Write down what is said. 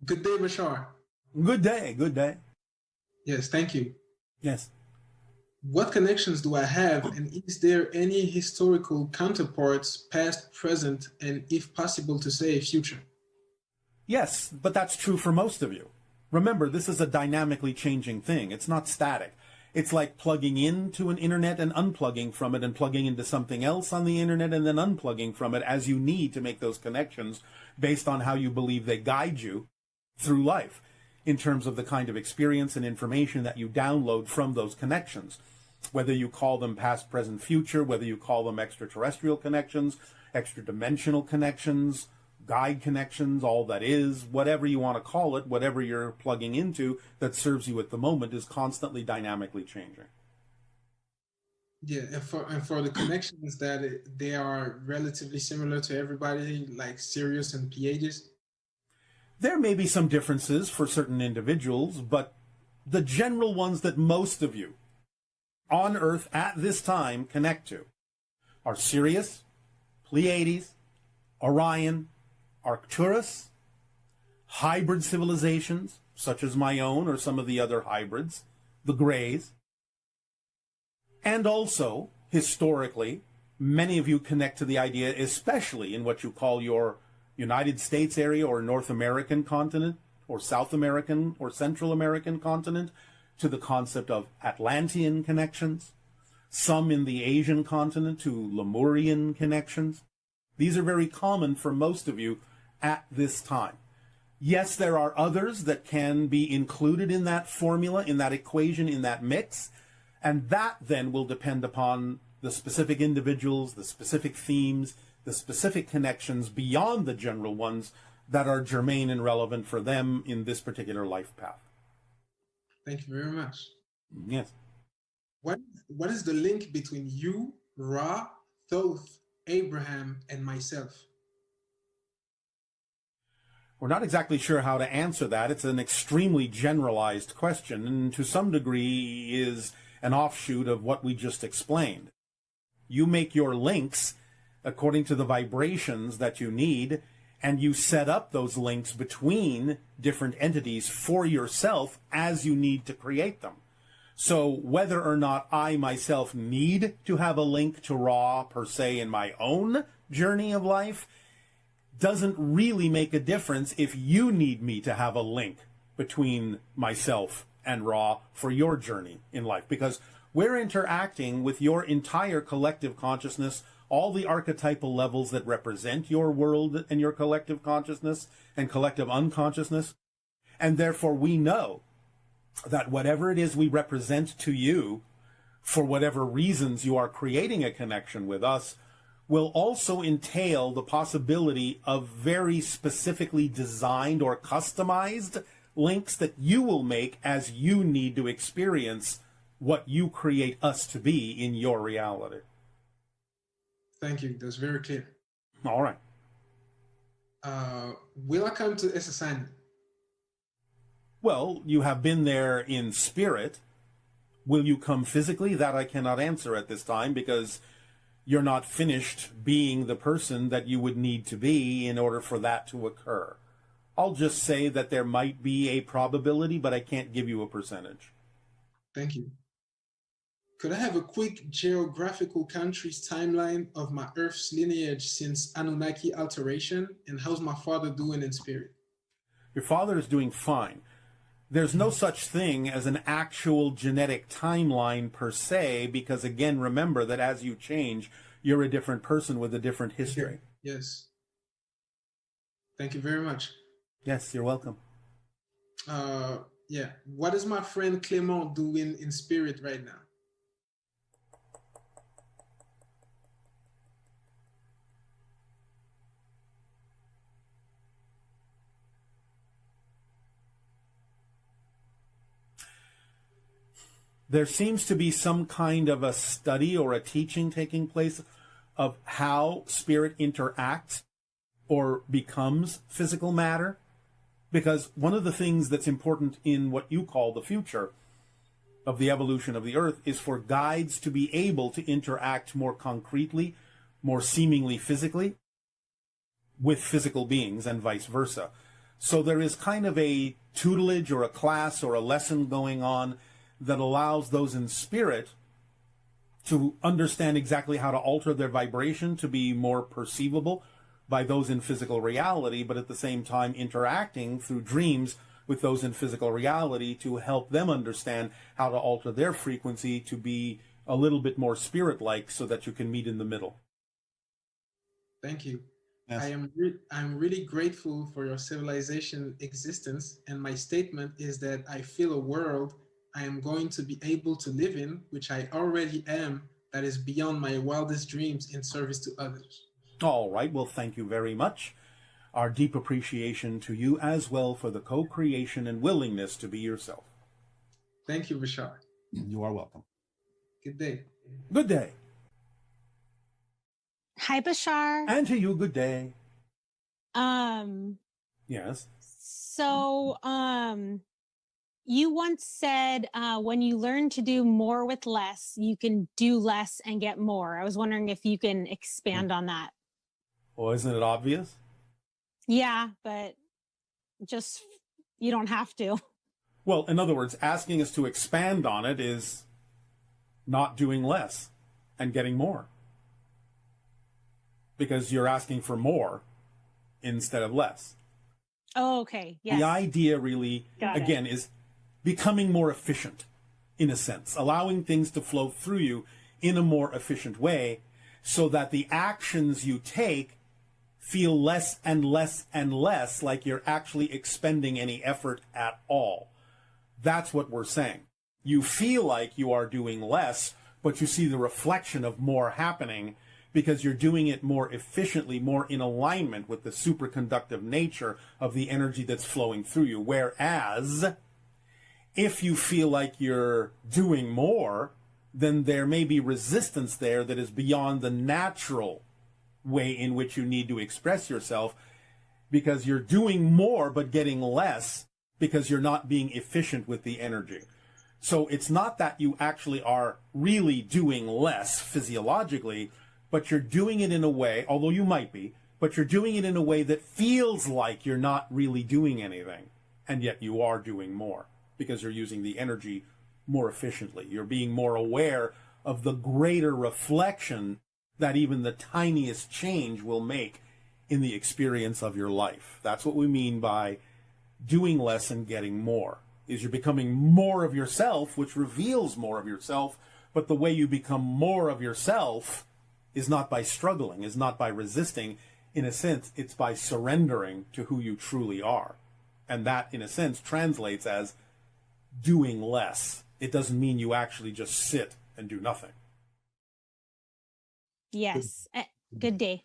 Good day, Bashar. Good day, good day. Yes, thank you. Yes. What connections do I have, and is there any historical counterparts, past, present, and if possible to say future? Yes, but that's true for most of you. Remember, this is a dynamically changing thing. It's not static. It's like plugging into an internet and unplugging from it and plugging into something else on the internet and then unplugging from it as you need to make those connections based on how you believe they guide you through life in terms of the kind of experience and information that you download from those connections. Whether you call them past, present, future, whether you call them extraterrestrial connections, extra-dimensional connections, guide connections, all that is, whatever you want to call it, whatever you're plugging into that serves you at the moment is constantly dynamically changing. Yeah, and for the connections that they are relatively similar to everybody, like Sirius and Pleiades. There may be some differences for certain individuals, but the general ones that most of you on Earth at this time connect to are Sirius, Pleiades, Orion, Arcturus, hybrid civilizations, such as my own or some of the other hybrids, the Greys, and also, historically, many of you connect to the idea, especially in what you call your United States area or North American continent or South American or Central American continent, to the concept of Atlantean connections, some in the Asian continent to Lemurian connections. These are very common for most of you at this time. Yes, there are others that can be included in that formula, in that equation, in that mix, and that then will depend upon the specific individuals, the specific themes, the specific connections beyond the general ones that are germane and relevant for them in this particular life path. Thank you very much. Yes. What is the link between you, Ra, Thoth, Abraham, and myself? We're not exactly sure how to answer that. It's an extremely generalized question, and to some degree is an offshoot of what we just explained. You make your links according to the vibrations that you need, and you set up those links between different entities for yourself as you need to create them. So whether or not I myself need to have a link to Ra per se in my own journey of life doesn't really make a difference if you need me to have a link between myself and Ra for your journey in life, because we're interacting with your entire collective consciousness, all the archetypal levels that represent your world and your collective consciousness and collective unconsciousness. And therefore we know that whatever it is we represent to you, for whatever reasons you are creating a connection with us, will also entail the possibility of very specifically designed or customized links that you will make as you need to experience what you create us to be in your reality. Thank you. That's very clear. All right. Will I come to SSN? Well, you have been there in spirit. Will you come physically? That I cannot answer at this time, because you're not finished being the person that you would need to be in order for that to occur. I'll just say that there might be a probability, but I can't give you a percentage. Thank you. Could I have a quick geographical country's timeline of my Earth's lineage since Anunnaki alteration, and how's my father doing in spirit? Your father is doing fine. There's no such thing as an actual genetic timeline per se, because again, remember that as you change, you're a different person with a different history. Yes. Thank you very much. Yes, you're welcome. Yeah. What is my friend Clement doing in spirit right now? There seems to be some kind of a study or a teaching taking place of how spirit interacts or becomes physical matter. Because one of the things that's important in what you call the future of the evolution of the Earth is for guides to be able to interact more concretely, more seemingly physically, with physical beings and vice versa. So there is kind of a tutelage or a class or a lesson going on that allows those in spirit to understand exactly how to alter their vibration to be more perceivable by those in physical reality, but at the same time interacting through dreams with those in physical reality to help them understand how to alter their frequency to be a little bit more spirit-like so that you can meet in the middle. Thank you. Yes. I'm really grateful for your civilization existence, and my statement is that I feel a world I am going to be able to live in, which I already am, that is beyond my wildest dreams in service to others. All right. Well, thank you very much. Our deep appreciation to you as well for the co-creation and willingness to be yourself. Thank you, Bashar. You are welcome. Good day. Good day. Hi, Bashar. And to you, good day. Yes. So, you once said, when you learn to do more with less, you can do less and get more. I was wondering if you can expand on that. Well, isn't it obvious? Yeah, but just, you don't have to. Well, in other words, asking us to expand on it is not doing less and getting more. Because you're asking for more instead of less. Oh, okay. Yes. The idea really, again, is becoming more efficient, in a sense, allowing things to flow through you in a more efficient way so that the actions you take feel less and less and less like you're actually expending any effort at all. That's what we're saying. You feel like you are doing less, but you see the reflection of more happening because you're doing it more efficiently, more in alignment with the superconductive nature of the energy that's flowing through you. Whereas, if you feel like you're doing more, then there may be resistance there that is beyond the natural way in which you need to express yourself, because you're doing more but getting less because you're not being efficient with the energy. So it's not that you actually are really doing less physiologically, but you're doing it in a way, although you might be, but you're doing it in a way that feels like you're not really doing anything, and yet you are doing more because you're using the energy more efficiently. You're being more aware of the greater reflection that even the tiniest change will make in the experience of your life. That's what we mean by doing less and getting more, is you're becoming more of yourself, which reveals more of yourself, but the way you become more of yourself is not by struggling, is not by resisting. In a sense, it's by surrendering to who you truly are. And that, in a sense, translates as doing less. It doesn't mean you actually just sit and do nothing. Yes. Good day.